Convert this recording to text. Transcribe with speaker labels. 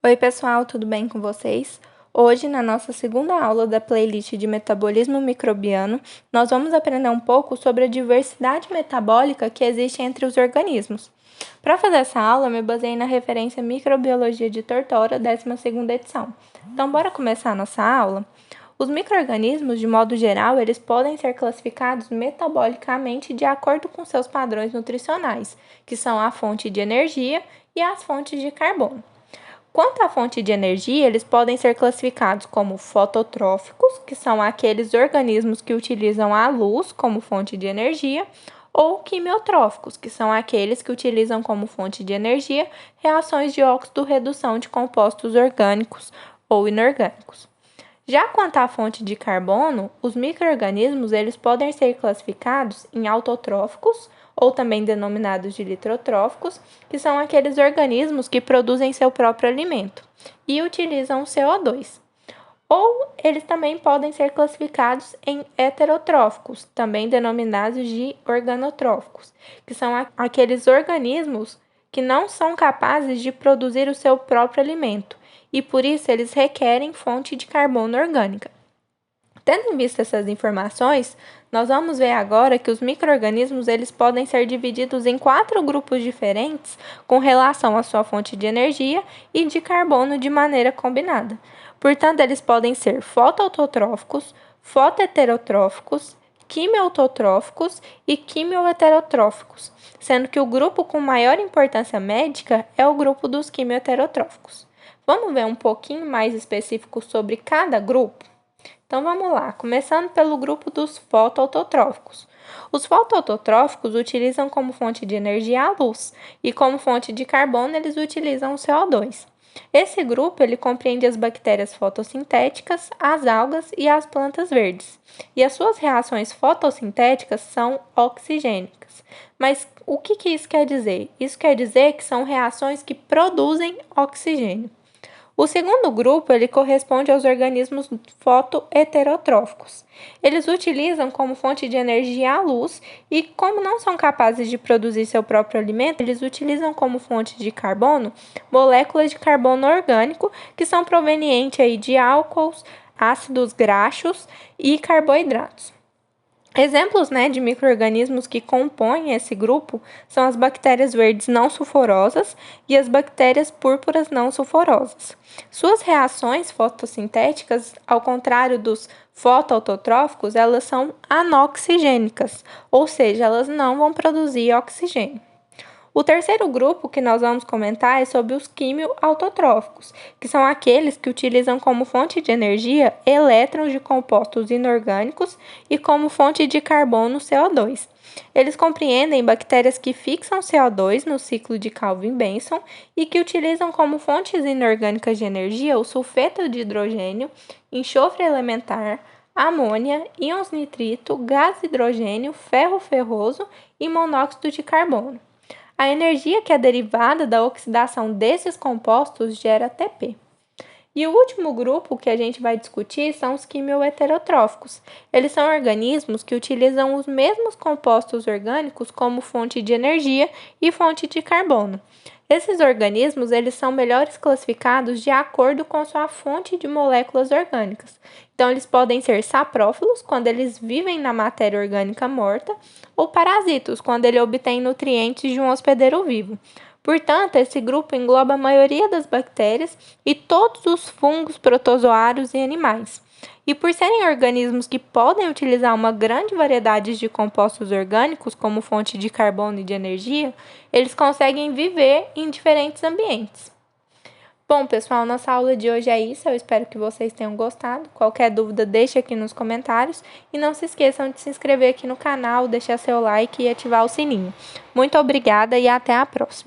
Speaker 1: Oi pessoal, tudo bem com vocês? Hoje, na nossa segunda aula da playlist de metabolismo microbiano, nós vamos aprender um pouco sobre a diversidade metabólica que existe entre os organismos. Para fazer essa aula, me baseei na referência Microbiologia de Tortora, 12ª edição. Então, bora começar a nossa aula? Os micro-organismos, de modo geral, eles podem ser classificados metabolicamente de acordo com seus padrões nutricionais, que são a fonte de energia e as fontes de carbono. Quanto à fonte de energia, eles podem ser classificados como fototróficos, que são aqueles organismos que utilizam a luz como fonte de energia, ou quimiotróficos, que são aqueles que utilizam como fonte de energia reações de óxido-redução de compostos orgânicos ou inorgânicos. Já quanto à fonte de carbono, os micro-organismos eles podem ser classificados em autotróficos, ou também denominados de litrotróficos, que são aqueles organismos que produzem seu próprio alimento e utilizam o CO2. Ou eles também podem ser classificados em heterotróficos, também denominados de organotróficos, que são aqueles organismos que não são capazes de produzir o seu próprio alimento e por isso eles requerem fonte de carbono orgânica. Tendo em vista essas informações, nós vamos ver agora que os micro-organismos eles podem ser divididos em 4 grupos diferentes com relação à sua fonte de energia e de carbono de maneira combinada. Portanto, eles podem ser fotoautotróficos, fotoheterotróficos, quimiautotróficos e quimioheterotróficos, sendo que o grupo com maior importância médica é o grupo dos quimioheterotróficos. Vamos ver um pouquinho mais específico sobre cada grupo? Então vamos lá, começando pelo grupo dos fotoautotróficos. Os fotoautotróficos utilizam como fonte de energia a luz e como fonte de carbono eles utilizam o CO2. Esse grupo ele compreende as bactérias fotossintéticas, as algas e as plantas verdes. E as suas reações fotossintéticas são oxigênicas. Mas o que isso quer dizer? Isso quer dizer que são reações que produzem oxigênio. O segundo grupo ele corresponde aos organismos fotoheterotróficos. Eles utilizam como fonte de energia a luz e, como não são capazes de produzir seu próprio alimento, eles utilizam como fonte de carbono moléculas de carbono orgânico que são provenientes de álcools, ácidos graxos e carboidratos. Exemplos de micro-organismos que compõem esse grupo são as bactérias verdes não sulfurosas e as bactérias púrpuras não sulfurosas. Suas reações fotossintéticas, ao contrário dos fotoautotróficos, elas são anoxigênicas, ou seja, elas não vão produzir oxigênio. O terceiro grupo que nós vamos comentar é sobre os quimioautotróficos, que são aqueles que utilizam como fonte de energia elétrons de compostos inorgânicos e como fonte de carbono CO2. Eles compreendem bactérias que fixam CO2 no ciclo de Calvin-Benson e que utilizam como fontes inorgânicas de energia o sulfeto de hidrogênio, enxofre elementar, amônia, íons nitrito, gás hidrogênio, ferro ferroso e monóxido de carbono. A energia que é derivada da oxidação desses compostos gera ATP. E o último grupo que a gente vai discutir são os quimioheterotróficos. Eles são organismos que utilizam os mesmos compostos orgânicos como fonte de energia e fonte de carbono. Esses organismos eles são melhores classificados de acordo com sua fonte de moléculas orgânicas. Então, eles podem ser saprófilos, quando eles vivem na matéria orgânica morta, ou parasitos, quando ele obtém nutrientes de um hospedeiro vivo. Portanto, esse grupo engloba a maioria das bactérias e todos os fungos, protozoários e animais. E por serem organismos que podem utilizar uma grande variedade de compostos orgânicos como fonte de carbono e de energia, eles conseguem viver em diferentes ambientes. Bom, pessoal, nossa aula de hoje é isso. Eu espero que vocês tenham gostado. Qualquer dúvida, deixe aqui nos comentários. E não se esqueçam de se inscrever aqui no canal, deixar seu like e ativar o sininho. Muito obrigada e até a próxima!